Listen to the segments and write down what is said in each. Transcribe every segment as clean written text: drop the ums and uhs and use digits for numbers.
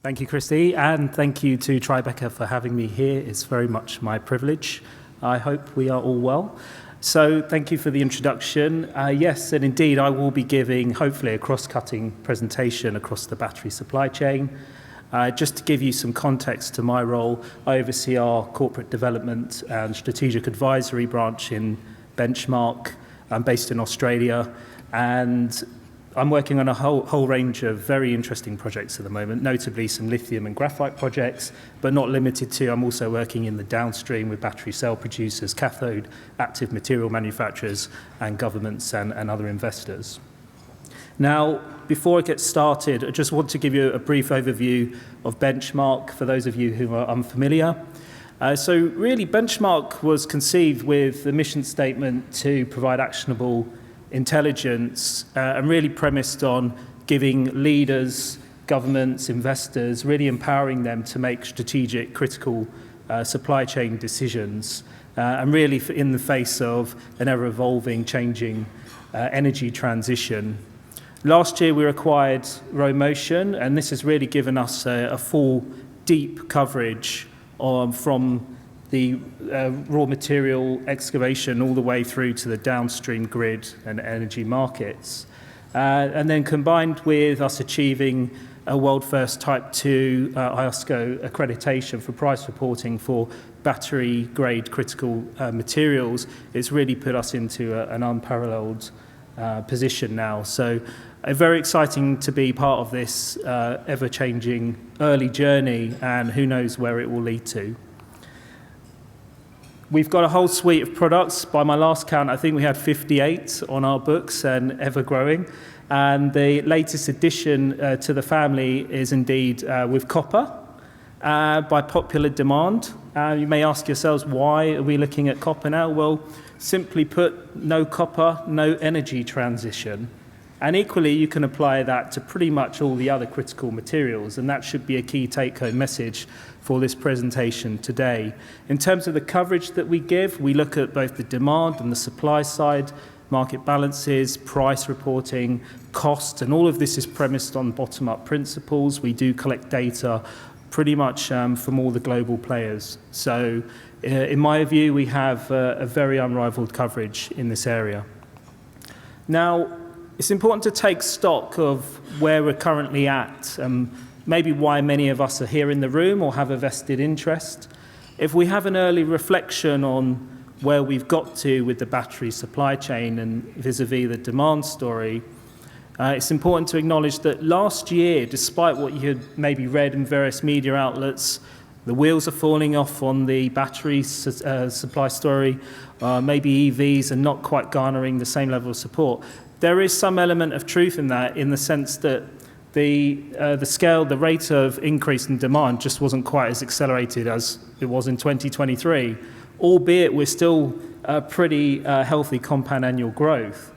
Thank you, Christy, and thank you to Tribeca for having me here. It's very much my privilege. I hope we are all well. So thank you for the introduction. Yes, and indeed, I will be giving, hopefully, a cross-cutting presentation across the battery supply chain. Just to give you some context to my role, I oversee our corporate development and strategic advisory branch in Benchmark. I'm based in Australia, and I'm working on a whole range of very interesting projects at the moment, notably some lithium and graphite projects, but not limited to. I'm also working in the downstream with battery cell producers, cathode active material manufacturers, and governments and other investors. Now, before I get started, I just want to give you a brief overview of Benchmark for those of you who are unfamiliar. So really, Benchmark was conceived with the mission statement to provide actionable intelligence and really premised on giving leaders, governments, investors, really empowering them to make strategic, critical supply chain decisions, and really in the face of an ever-evolving, changing energy transition. Last year we acquired Romotion, and this has really given us a full, deep coverage from the raw material excavation all the way through to the downstream grid and energy markets. And then combined with us achieving a world-first Type 2 IOSCO accreditation for price reporting for battery-grade critical materials, it's really put us into an unparalleled position now. So very exciting to be part of this ever-changing early journey, and who knows where it will lead to. We've got a whole suite of products. By my last count, I think we had 58 on our books and ever growing. And the latest addition to the family is indeed with copper by popular demand. You may ask yourselves, why are we looking at copper now? Well, simply put, no copper, no energy transition. And equally, you can apply that to pretty much all the other critical materials, and that should be a key take-home message for this presentation today. In terms of the coverage that we give, we look at both the demand and the supply side, market balances, price reporting, cost, and all of this is premised on bottom-up principles. We do collect data pretty much from all the global players. So in my view, we have a very unrivaled coverage in this area. Now, it's important to take stock of where we're currently at, maybe why many of us are here in the room or have a vested interest. If we have an early reflection on where we've got to with the battery supply chain and vis-a-vis the demand story, it's important to acknowledge that last year, despite what you had maybe read in various media outlets, the wheels are falling off on the battery supply story, maybe EVs are not quite garnering the same level of support. There is some element of truth in that, in the sense that the scale, the rate of increase in demand just wasn't quite as accelerated as it was in 2023, albeit we're still pretty healthy compound annual growth.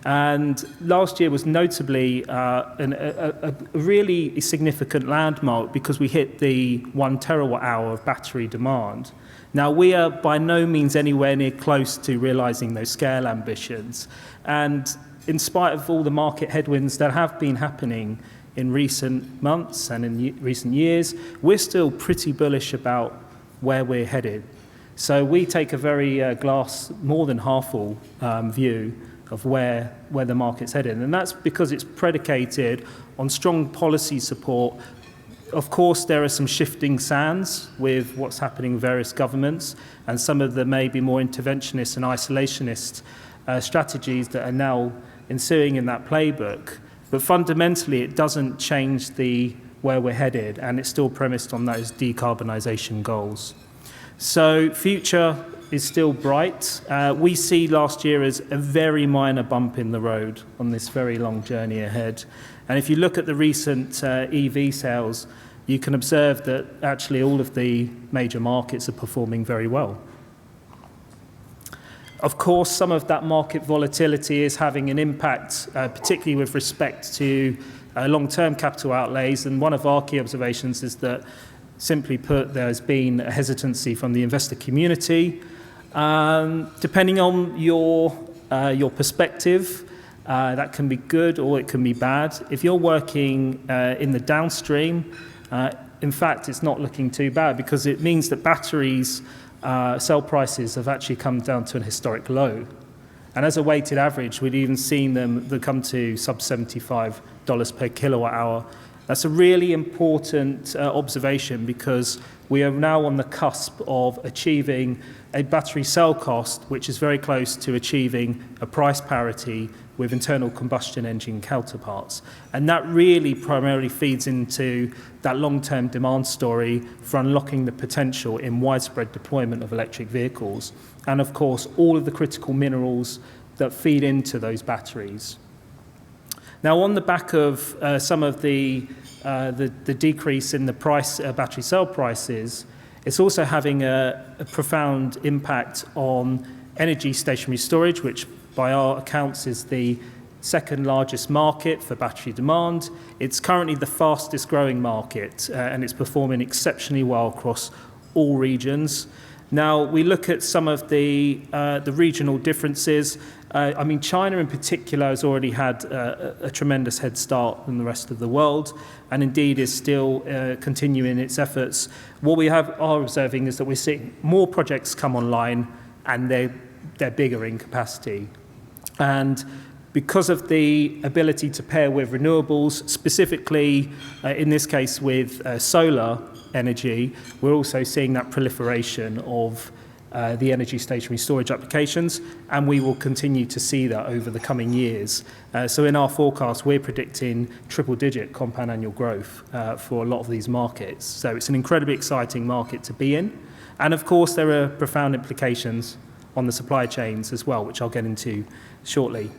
And last year was notably a really significant landmark because we hit the 1 terawatt hour of battery demand. Now, we are by no means anywhere near close to realizing those scale ambitions. And in spite of all the market headwinds that have been happening in recent months and in recent years, we're still pretty bullish about where we're headed. So we take a very glass more than half full view of where the market's headed. And that's because it's predicated on strong policy support. Of course, there are some shifting sands with what's happening in various governments, and some of the maybe more interventionist and isolationist strategies that are now ensuing in that playbook. But fundamentally, it doesn't change where we're headed, and it's still premised on those decarbonisation goals. So future is still bright. We see last year as a very minor bump in the road on this very long journey ahead. And if you look at the recent EV sales, you can observe that actually all of the major markets are performing very well. Of course, some of that market volatility is having an impact, particularly with respect to long-term capital outlays. And one of our key observations is that, simply put, there's been a hesitancy from the investor community. Depending on your perspective, that can be good or it can be bad. If you're working in the downstream, In fact, it's not looking too bad because it means that batteries, cell prices have actually come down to an historic low. And as a weighted average, we'd even seen them come to sub $75 per kilowatt hour. That's a really important observation because we are now on the cusp of achieving a battery cell cost which is very close to achieving a price parity with internal combustion engine counterparts. And that really primarily feeds into that long-term demand story for unlocking the potential in widespread deployment of electric vehicles. And of course, all of the critical minerals that feed into those batteries. Now, on the back of some of the decrease in the price battery cell prices, it's also having a profound impact on energy stationary storage, which by our accounts is the second largest market for battery demand. It's currently the fastest growing market, and it's performing exceptionally well across all regions. Now, we look at some of the regional differences. I mean, China in particular has already had a tremendous head start in the rest of the world, and indeed is still continuing its efforts. What we are observing is that we're seeing more projects come online, and they're bigger in capacity. And because of the ability to pair with renewables, specifically in this case with solar energy, we're also seeing that proliferation of the energy stationary storage applications, and we will continue to see that over the coming years. So in our forecast, we're predicting triple-digit compound annual growth for a lot of these markets. So it's an incredibly exciting market to be in. And of course, there are profound implications on the supply chains as well, which I'll get into shortly.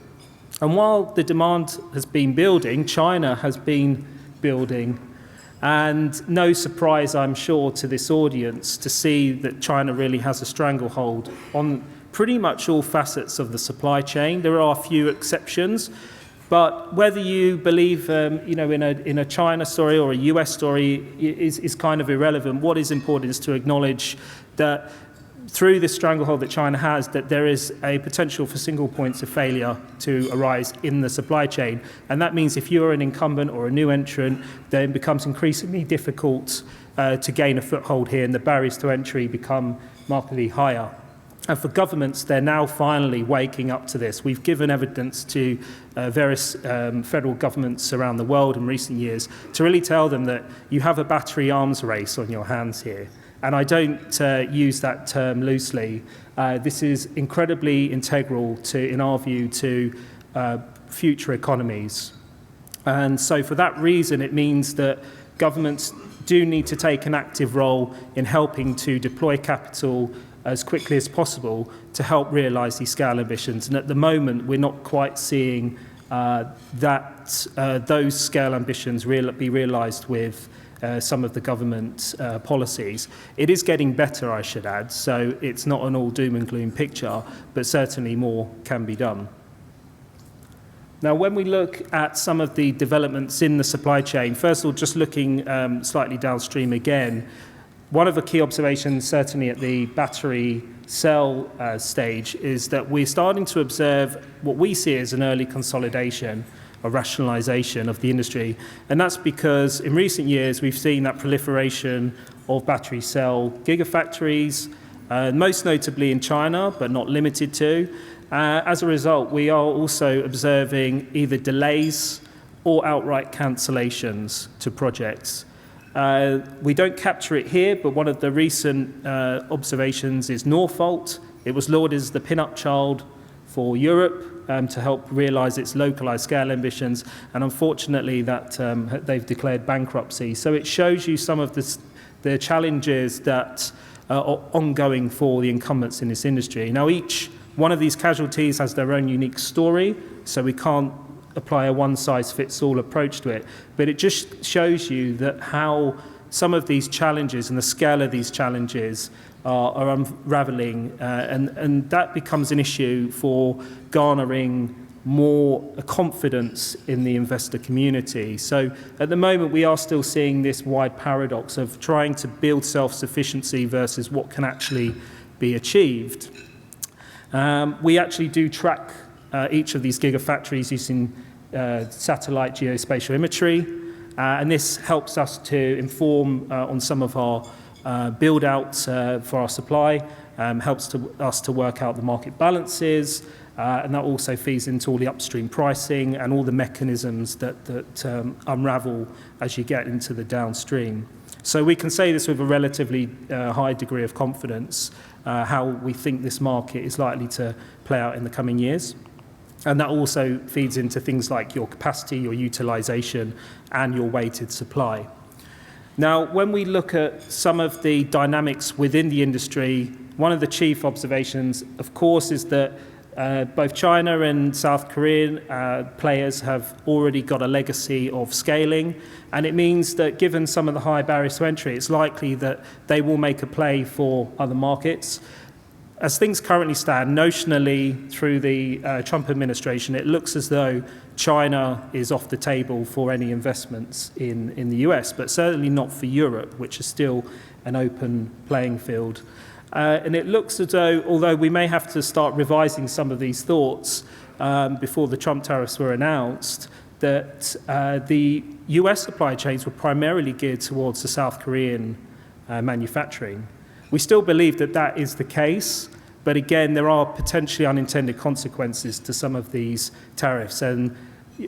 And while the demand has been building, China has been building. And no surprise, I'm sure, to this audience to see that China really has a stranglehold on pretty much all facets of the supply chain. There are a few exceptions, but whether you believe, in a China story or a US story is kind of irrelevant. What is important is to acknowledge that through this stranglehold that China has, that there is a potential for single points of failure to arise in the supply chain. And that means if you're an incumbent or a new entrant, then it becomes increasingly difficult to gain a foothold here, and the barriers to entry become markedly higher. And for governments, they're now finally waking up to this. We've given evidence to various federal governments around the world in recent years to really tell them that you have a battery arms race on your hands here. And I don't use that term loosely. This is incredibly integral to, in our view, to future economies. And so for that reason, it means that governments do need to take an active role in helping to deploy capital as quickly as possible to help realise these scale ambitions. And at the moment, we're not quite seeing those scale ambitions be realised with some of the government policies. It is getting better, I should add, so it's not an all doom and gloom picture, but certainly more can be done. Now, when we look at some of the developments in the supply chain, first of all, just looking slightly downstream again, one of the key observations, certainly at the battery cell stage, is that we're starting to observe what we see as an early consolidation, a rationalization of the industry. And that's because in recent years, we've seen that proliferation of battery cell gigafactories, most notably in China, but not limited to. As a result, we are also observing either delays or outright cancellations to projects. We don't capture it here, but one of the recent observations is Northvolt. It was lauded as the pin-up child for Europe to help realise its localised scale ambitions, and unfortunately that they've declared bankruptcy. So it shows you some of the challenges that are ongoing for the incumbents in this industry. Now, each one of these casualties has their own unique story, so we can't apply a one-size-fits-all approach to it, but it just shows you that how some of these challenges and the scale of these challenges are unraveling, and that becomes an issue for garnering more confidence in the investor community. So at the moment, we are still seeing this wide paradox of trying to build self-sufficiency versus what can actually be achieved. We actually do track each of these gigafactories using satellite geospatial imagery, And this helps us to inform on some of our build-outs for our supply, helps us to work out the market balances, and that also feeds into all the upstream pricing and all the mechanisms that unravel as you get into the downstream. So we can say this with a relatively high degree of confidence, how we think this market is likely to play out in the coming years. And that also feeds into things like your capacity, your utilization, and your weighted supply. Now, when we look at some of the dynamics within the industry, one of the chief observations, of course, is that both China and South Korean players have already got a legacy of scaling, and it means that given some of the high barriers to entry, it's likely that they will make a play for other markets. As things currently stand, notionally through the Trump administration, it looks as though China is off the table for any investments in the US, but certainly not for Europe, which is still an open playing field. And it looks as though, although we may have to start revising some of these thoughts before the Trump tariffs were announced, that the US supply chains were primarily geared towards the South Korean manufacturing. We still believe that that is the case, but again, there are potentially unintended consequences to some of these tariffs. And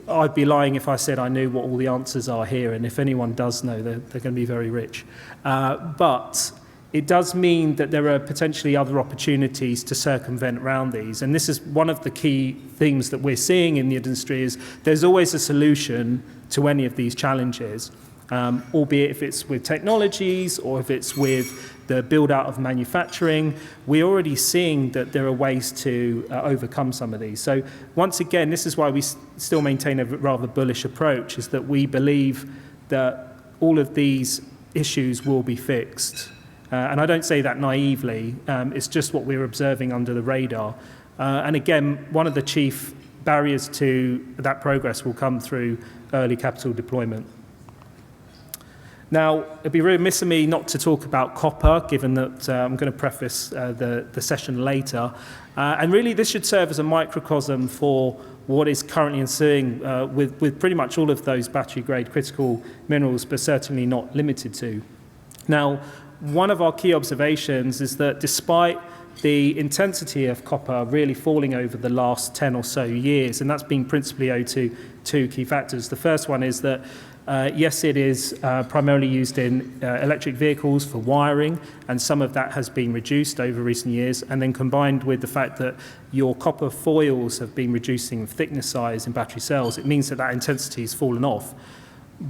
I'd be lying if I said I knew what all the answers are here, and if anyone does know, they're going to be very rich. But it does mean that there are potentially other opportunities to circumvent around these. And this is one of the key themes that we're seeing in the industry is there's always a solution to any of these challenges, albeit if it's with technologies or if it's with the build-out of manufacturing. We're already seeing that there are ways to overcome some of these. So once again, this is why we still maintain a rather bullish approach, is that we believe that all of these issues will be fixed. And I don't say that naively, it's just what we're observing under the radar. And again, one of the chief barriers to that progress will come through early capital deployment. Now, it'd be remiss of me not to talk about copper, given that I'm going to preface the session later. And really, this should serve as a microcosm for what is currently ensuing with pretty much all of those battery-grade critical minerals, but certainly not limited to. Now, one of our key observations is that despite the intensity of copper really falling over the last 10 or so years, and that's been principally owed to two key factors. The first one is that yes, it is primarily used in electric vehicles for wiring, and some of that has been reduced over recent years, and then combined with the fact that your copper foils have been reducing in thickness size in battery cells, it means that that intensity has fallen off.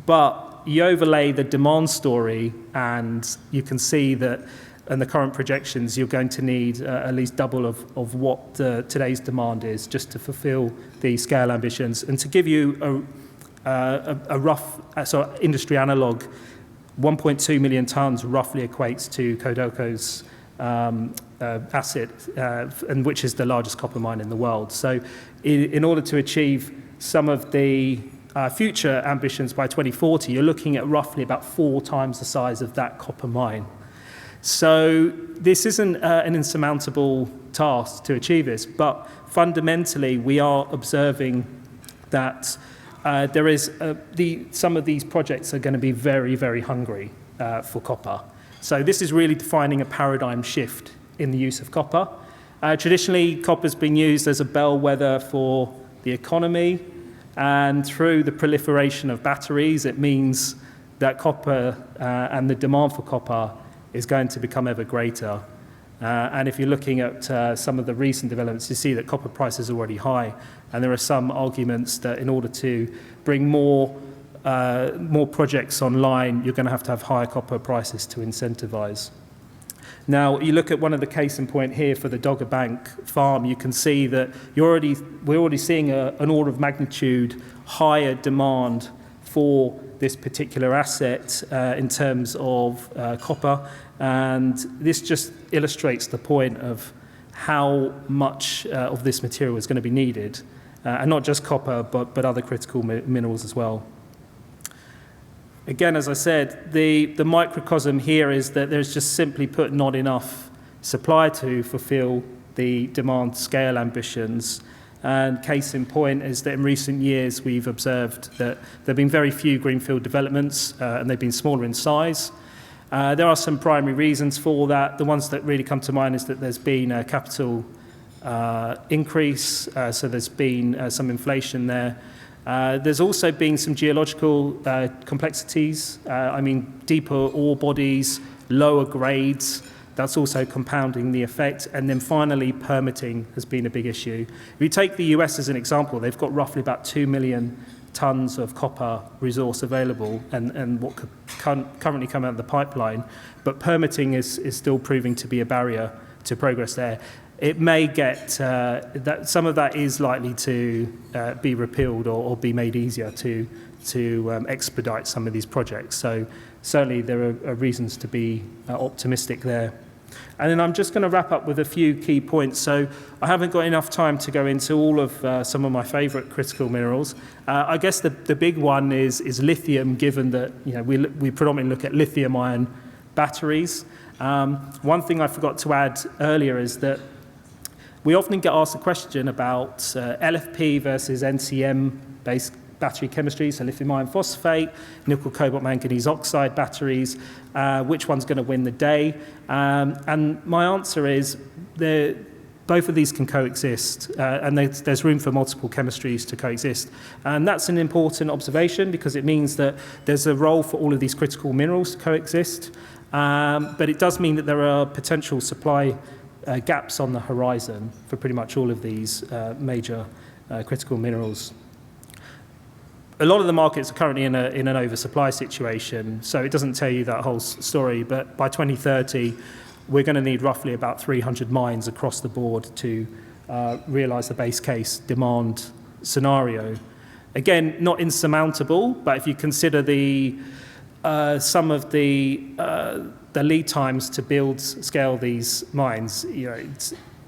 But you overlay the demand story, and you can see that in the current projections, you're going to need at least double of what today's demand is just to fulfill the scale ambitions. And to give you a rough industry analog, 1.2 million tons roughly equates to Codelco's asset, and which is the largest copper mine in the world. So in order to achieve some of the future ambitions by 2040, you're looking at roughly about 4 times the size of that copper mine. So this isn't an insurmountable task to achieve this, but fundamentally we are observing that there is some of these projects are going to be very, very hungry for copper. So this is really defining a paradigm shift in the use of copper. Traditionally, copper's been used as a bellwether for the economy, and through the proliferation of batteries, it means that copper and the demand for copper is going to become ever greater. And if you're looking at some of the recent developments, you see that copper price is already high. And there are some arguments that in order to bring more projects online, you're going to have higher copper prices to incentivize. Now, you look at one of the case in point here for the Dogger Bank farm, you can see that we're already seeing an order of magnitude higher demand for this particular asset in terms of copper. And this just illustrates the point of how much of this material is going to be needed. And not just copper, but other critical minerals as well. Again, as I said, the microcosm here is that there's just simply put not enough supply to fulfill the demand scale ambitions. And case in point is that in recent years we've observed that there have been very few greenfield developments and they've been smaller in size. There are some primary reasons for that. The ones that really come to mind is that there's been a capital increase, so there's been some inflation there. There's also been some geological complexities. Deeper ore bodies, lower grades. That's also compounding the effect. And then finally, permitting has been a big issue. If you take the US as an example, they've got roughly about 2 million tons of copper resource available and what could currently come out of the pipeline. But permitting is still proving to be a barrier to progress there. It may get, that some of that is likely to be repealed or be made easier to expedite some of these projects. So certainly there are reasons to be optimistic there. And then I'm just going to wrap up with a few key points. So I haven't got enough time to go into all of some of my favorite critical minerals. I guess the big one is lithium, given that we predominantly look at lithium-ion batteries. One thing I forgot to add earlier is that we often get asked a question about LFP versus NCM-based battery chemistry, so lithium iron phosphate, nickel, cobalt, manganese oxide batteries, which one's going to win the day? And my answer is both of these can coexist, and there's room for multiple chemistries to coexist. And that's an important observation because it means that there's a role for all of these critical minerals to coexist, but it does mean that there are potential supply gaps on the horizon for pretty much all of these major critical minerals. A lot of the markets are currently in an oversupply situation, so it doesn't tell you that whole story, but by 2030, we're going to need roughly about 300 mines across the board to realize the base case demand scenario. Again, not insurmountable, but if you consider some of the lead times to scale these mines,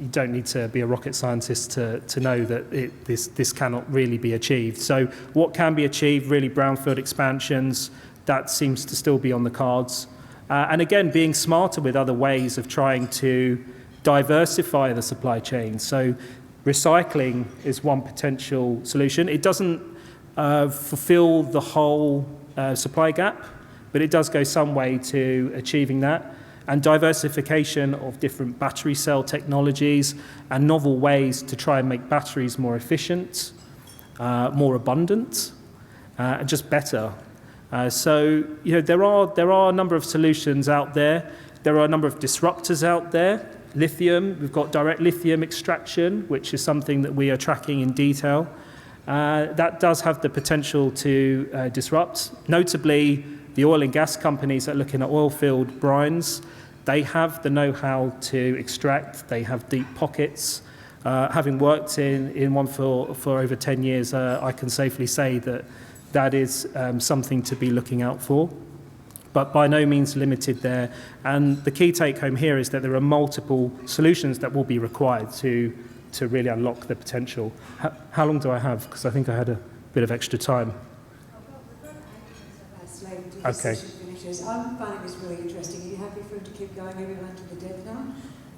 you don't need to be a rocket scientist to know that this cannot really be achieved. So what can be achieved, really brownfield expansions, that seems to still be on the cards. And again, being smarter with other ways of trying to diversify the supply chain. So recycling is one potential solution. It doesn't fulfill the whole supply gap, but it does go some way to achieving that. And diversification of different battery cell technologies and novel ways to try and make batteries more efficient, more abundant, and just better. So there are a number of solutions out there. There are a number of disruptors out there. Lithium, we've got direct lithium extraction, which is something that we are tracking in detail. That does have the potential to disrupt. Notably, the oil and gas companies that are looking at oil field brines, they have the know-how to extract. They have deep pockets. Having worked in one for over 10 years, I can safely say that is something to be looking out for, but by no means limited there. And the key take-home here is that there are multiple solutions that will be required to really unlock the potential. How long do I have? Because I think I had a bit of extra time. Okay. I'm finding this really interesting. Are you happy for him to keep going everyone to the death now?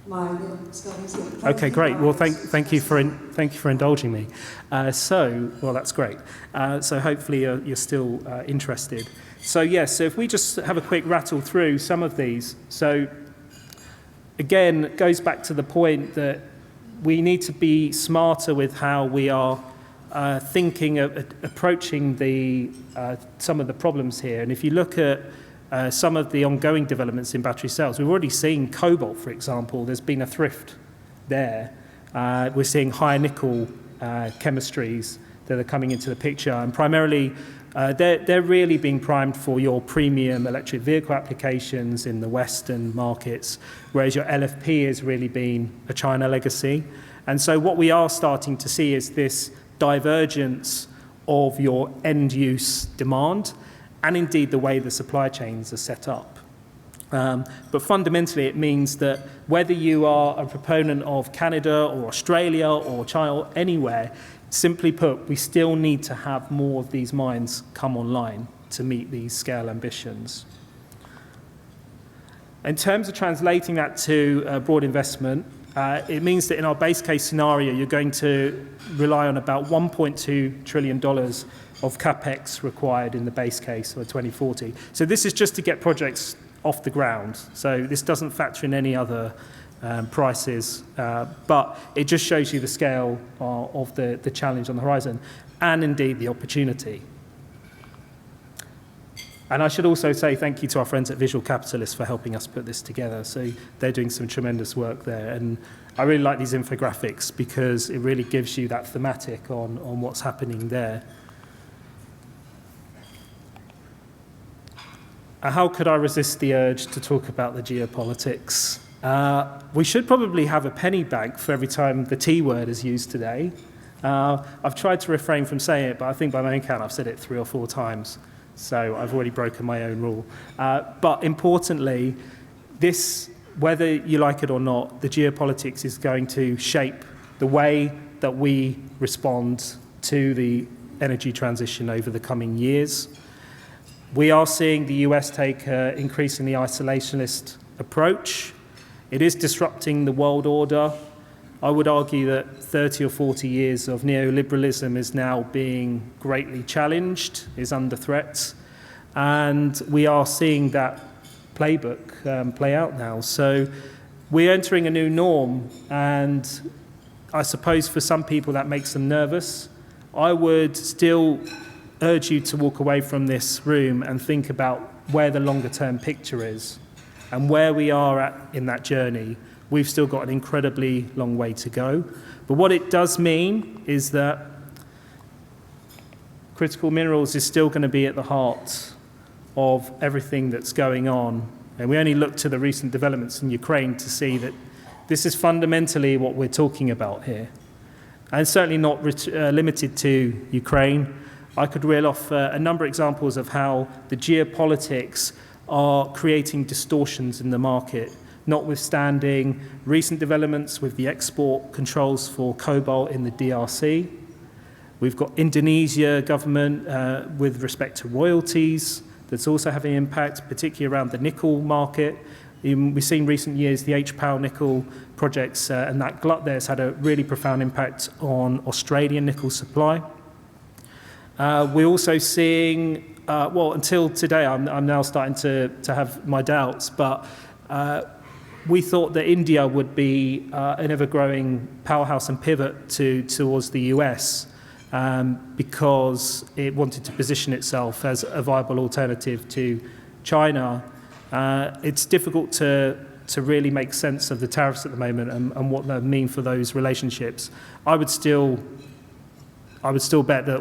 My little Scotty's here. Okay, great. Well, thank you for indulging me. Well, that's great. So hopefully you're still interested. So if we just have a quick rattle through some of these. So again, it goes back to the point that we need to be smarter with how we are thinking of approaching some of the problems here. And if you look at some of the ongoing developments in battery cells, we've already seen cobalt, for example. There's been a thrift there. We're seeing high nickel chemistries that are coming into the picture, and primarily they're really being primed for your premium electric vehicle applications in the Western markets, whereas your LFP has really been a China legacy. And so what we are starting to see is this divergence of your end-use demand and indeed the way the supply chains are set up. But fundamentally, it means that whether you are a proponent of Canada or Australia or China or anywhere, simply put, we still need to have more of these mines come online to meet these scale ambitions. In terms of translating that to broad investment, it means that in our base case scenario, you're going to rely on about $1.2 trillion of capex required in the base case for 2040. So this is just to get projects off the ground. So this doesn't factor in any other prices, but it just shows you the scale of the challenge on the horizon and indeed the opportunity. And I should also say thank you to our friends at Visual Capitalists for helping us put this together. So they're doing some tremendous work there. And I really like these infographics because it really gives you that thematic on what's happening there. How could I resist the urge to talk about the geopolitics? We should probably have a penny bank for every time the T word is used today. I've tried to refrain from saying it, but I think by my own count I've said it 3 or 4 times. So I've already broken my own rule. But importantly, this, whether you like it or not, the geopolitics is going to shape the way that we respond to the energy transition over the coming years. We are seeing the US take an increasingly isolationist approach. It is disrupting the world order. I would argue that 30 or 40 years of neoliberalism is now being greatly challenged, is under threat, and we are seeing that playbook play out now. So we're entering a new norm, and I suppose for some people that makes them nervous. I would still urge you to walk away from this room and think about where the longer term picture is and where we are at in that journey. We've still got an incredibly long way to go. But what it does mean is that critical minerals is still going to be at the heart of everything that's going on. And we only look to the recent developments in Ukraine to see that this is fundamentally what we're talking about here. And certainly not limited to Ukraine. I could reel off a number of examples of how the geopolitics are creating distortions in the market, notwithstanding recent developments with the export controls for cobalt in the DRC. We've got Indonesia government with respect to royalties that's also having an impact, particularly around the nickel market. We've seen in recent years the H-Power nickel projects and that glut there has had a really profound impact on Australian nickel supply. We're also seeing, well, until today, I'm now starting to have my doubts, but we thought that India would be an ever-growing powerhouse and pivot towards the US because it wanted to position itself as a viable alternative to China. It's difficult to really make sense of the tariffs at the moment and what they mean for those relationships. I would still bet that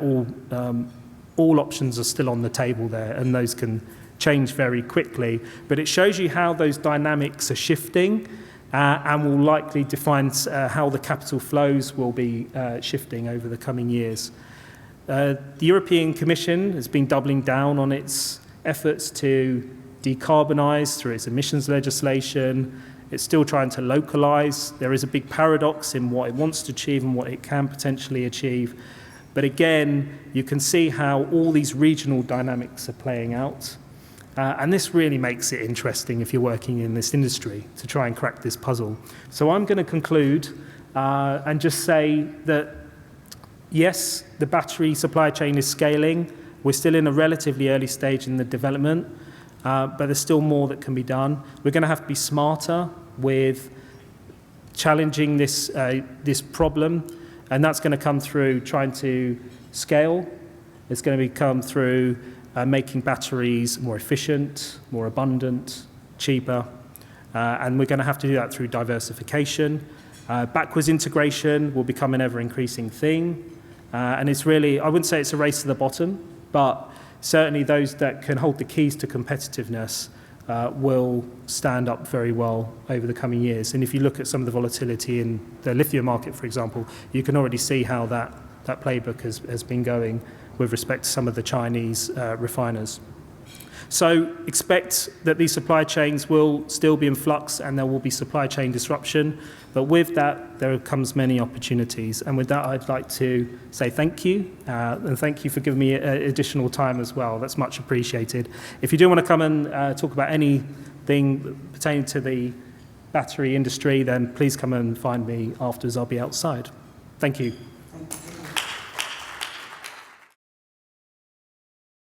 all options are still on the table there, and those can change very quickly. But it shows you how those dynamics are shifting and will likely define how the capital flows will be shifting over the coming years. The European Commission has been doubling down on its efforts to decarbonise through its emissions legislation. It's still trying to localise. There is a big paradox in what it wants to achieve and what it can potentially achieve. But again, you can see how all these regional dynamics are playing out. And this really makes it interesting if you're working in this industry to try and crack this puzzle. So I'm going to conclude and just say that, yes, the battery supply chain is scaling. We're still in a relatively early stage in the development, but there's still more that can be done. We're going to have to be smarter with challenging this problem. And that's going to come through trying to scale. It's going to come through making batteries more efficient, more abundant, cheaper. And we're going to have to do that through diversification. Backwards integration will become an ever-increasing thing. And it's really, I wouldn't say it's a race to the bottom, but certainly those that can hold the keys to competitiveness will stand up very well over the coming years. And if you look at some of the volatility in the lithium market, for example, you can already see how that playbook has been going with respect to some of the Chinese refiners. So expect that these supply chains will still be in flux and there will be supply chain disruption. But with that, there comes many opportunities. And with that, I'd like to say thank you. And thank you for giving me additional time as well. That's much appreciated. If you do want to come and talk about anything pertaining to the battery industry, then please come and find me afterwards. I'll be outside. Thank you. Thank you.